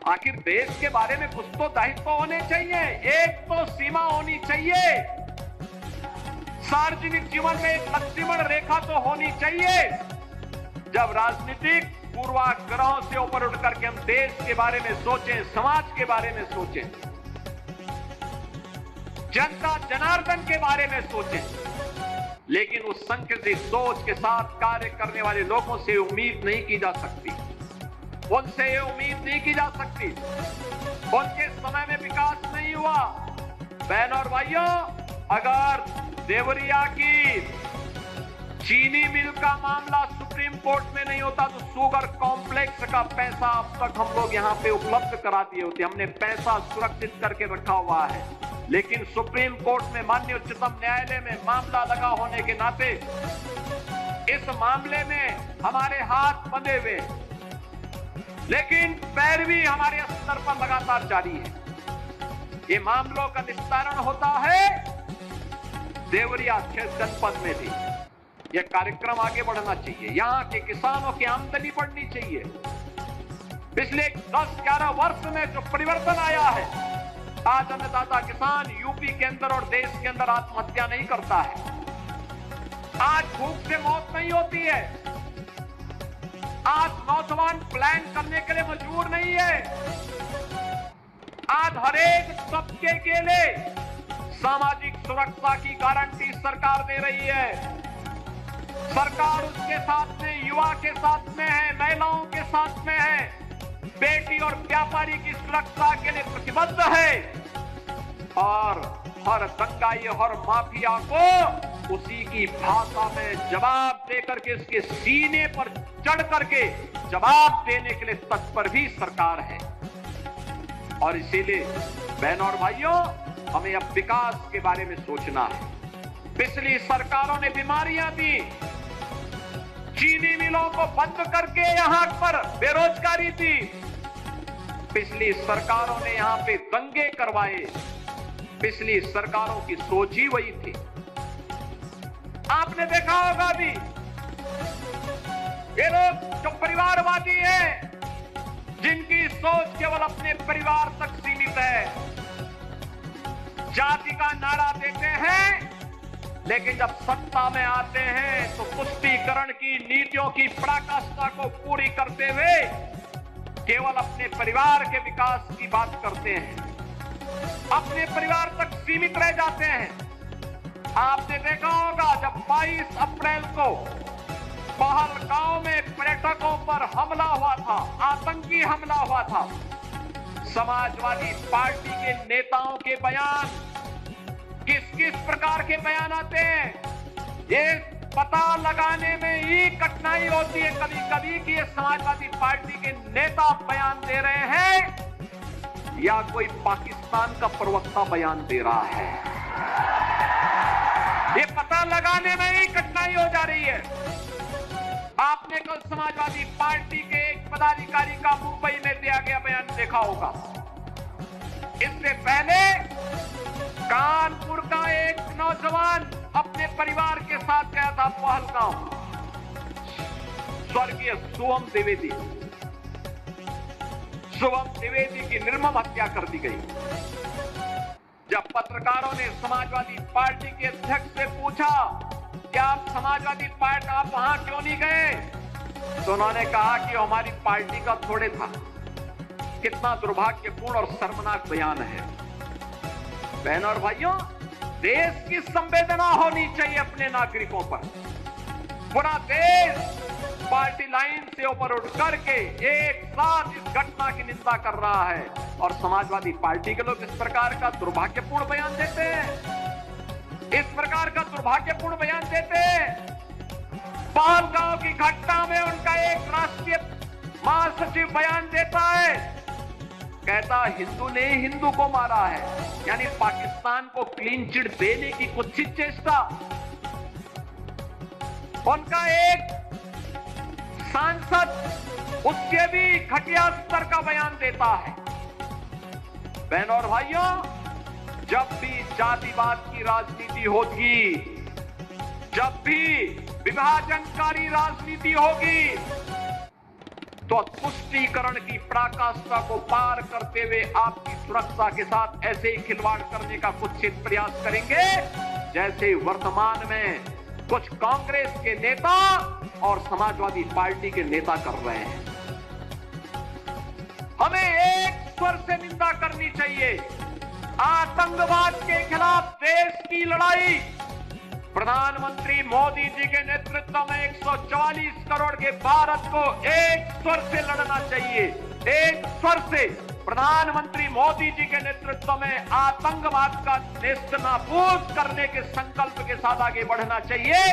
आखिर देश के बारे में कुछ तो दायित्व होने चाहिए, एक तो सीमा होनी चाहिए, सार्वजनिक जीवन में एक लक्ष्मण रेखा तो होनी चाहिए। जब राजनीतिक पूर्वाग्रहों से ऊपर उठ करके हम देश के बारे में सोचें, समाज के बारे में सोचें, जनता जनार्दन के बारे में सोचें, लेकिन उस संकुचित सोच के साथ कार्य करने वाले लोगों से उम्मीद नहीं की जा सकती, उनसे ये उम्मीद नहीं की जा सकती। उनके समय में विकास नहीं हुआ। बहनों और भाइयों, अगर देवरिया की चीनी मिल का मामला सुप्रीम कोर्ट में नहीं होता तो शुगर कॉम्प्लेक्स का पैसा अब तक हम लोग यहाँ पे उपलब्ध करा दिए होते। हमने पैसा सुरक्षित करके रखा हुआ है, लेकिन सुप्रीम कोर्ट में, माननीय उच्चतम न्यायालय में मामला लगा होने के नाते इस मामले में हमारे हाथ बंधे हुए, लेकिन पैरवी हमारे स्तर पर लगातार जारी है। ये मामलों का निस्तारण होता है देवरिया जनपद में भी। यह कार्यक्रम आगे बढ़ना चाहिए, यहाँ के किसानों की आमदनी बढ़नी चाहिए। पिछले 10-11 वर्ष में जो परिवर्तन आया है, आज अन्नदाता किसान यूपी के अंदर और देश के अंदर आत्महत्या नहीं करता है, आज भूख से मौत नहीं होती है, आज नौजवान प्लान करने के लिए मजबूर नहीं है, आज हरेक तबके के लिए सामाजिक सुरक्षा की गारंटी सरकार दे रही है। सरकार उसके साथ में, युवा के साथ में है, महिलाओं के साथ में है, बेटी और व्यापारी की सुरक्षा के लिए प्रतिबद्ध है और हर दंगाई और माफिया को उसी की भाषा में जवाब देकर के उसके सीने पर चढ़ करके जवाब देने के लिए तत्पर भी सरकार है। और इसीलिए बहनों और भाइयों, हमें अब विकास के बारे में सोचना है। पिछली सरकारों ने बीमारियां दी, चीनी मिलों को बंद करके यहां पर बेरोजगारी दी, पिछली सरकारों ने यहां पे दंगे करवाए, पिछली सरकारों की सोच ही वही थी। आपने देखा होगा भी, ये लोग जो परिवारवादी हैं, जिनकी सोच केवल अपने परिवार तक सीमित है, जाति का नारा देते हैं, लेकिन जब सत्ता में आते हैं तो तुष्टीकरण की नीतियों की पराकाष्ठा को पूरी करते हुए केवल अपने परिवार के विकास की बात करते हैं, अपने परिवार तक सीमित रह जाते हैं। आपने देखा होगा जब 22 अप्रैल को पहलगांव में पर्यटकों पर हमला हुआ था, आतंकी हमला हुआ था, समाजवादी पार्टी के नेताओं के बयान किस किस प्रकार के बयान आते हैं, ये पता लगाने में ही कठिनाई होती है कभी कभी कि ये समाजवादी पार्टी के नेता बयान दे रहे हैं या कोई पाकिस्तान का प्रवक्ता बयान दे रहा है। ये पता लगाने में ही कठिनाई हो जा रही है। आपने कल समाजवादी पार्टी के एक पदाधिकारी का मुंबई में दिया गया बयान देखा होगा। इससे पहले कानपुर का एक नौजवान अपने परिवार के साथ गया था पहलगांव, स्वर्गीय शुभम द्विवेदी की निर्मम हत्या कर दी गई। जब पत्रकारों ने समाजवादी पार्टी के अध्यक्ष से पूछा कि आप समाजवादी पार्टी आप वहां क्यों नहीं गए, तो उन्होंने कहा कि हमारी पार्टी का थोड़े था। कितना दुर्भाग्यपूर्ण और शर्मनाक बयान है। बहनों और भाइयों, देश की संवेदना होनी चाहिए अपने नागरिकों पर। पूरा देश पार्टी लाइन से ऊपर उठ करके एक साथ इस घटना की निंदा कर रहा है और समाजवादी पार्टी के लोग इस प्रकार का दुर्भाग्यपूर्ण बयान देते हैं, इस प्रकार का दुर्भाग्यपूर्ण बयान देते हैं। पहलगांव की घटना में उनका एक राष्ट्रीय महासचिव बयान देता है, कहता हिंदू ने हिंदू को मारा है, यानी पाकिस्तान को क्लीन चिट देने की कुछ चेष्टा। उनका एक सांसद उसके भी घटिया स्तर का बयान देता है। बहनों और भाइयों, जब भी जातिवाद की राजनीति होगी, जब भी विभाजनकारी राजनीति होगी, तो तुष्टीकरण की पराकाष्ठा को पार करते हुए आपकी सुरक्षा के साथ ऐसे ही खिलवाड़ करने का कुत्सित प्रयास करेंगे जैसे वर्तमान में कुछ कांग्रेस के नेता और समाजवादी पार्टी के नेता कर रहे हैं। हमें एक स्वर से निंदा करनी चाहिए। आतंकवाद के खिलाफ देश की लड़ाई प्रधानमंत्री मोदी जी के नेतृत्व में 144 करोड़ के भारत को एक स्वर से लड़ना चाहिए। एक स्वर से प्रधानमंत्री मोदी जी के नेतृत्व में आतंकवाद का नेस्तनाबूद करने के संकल्प के साथ आगे बढ़ना चाहिए।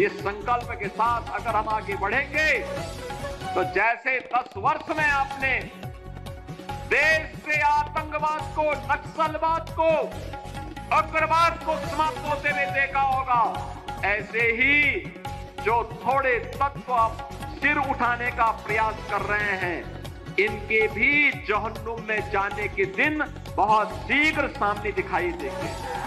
इस संकल्प के साथ अगर हम आगे बढ़ेंगे तो जैसे 10 वर्ष में आपने देश से आतंकवाद को, नक्सलवाद को, उग्रवाद को समाप्त होते हुए देखा होगा, ऐसे ही जो थोड़े तत्व आप सिर उठाने का प्रयास कर रहे हैं, इनके भी जहन्नुम में जाने के दिन बहुत शीघ्र सामने दिखाई देंगे।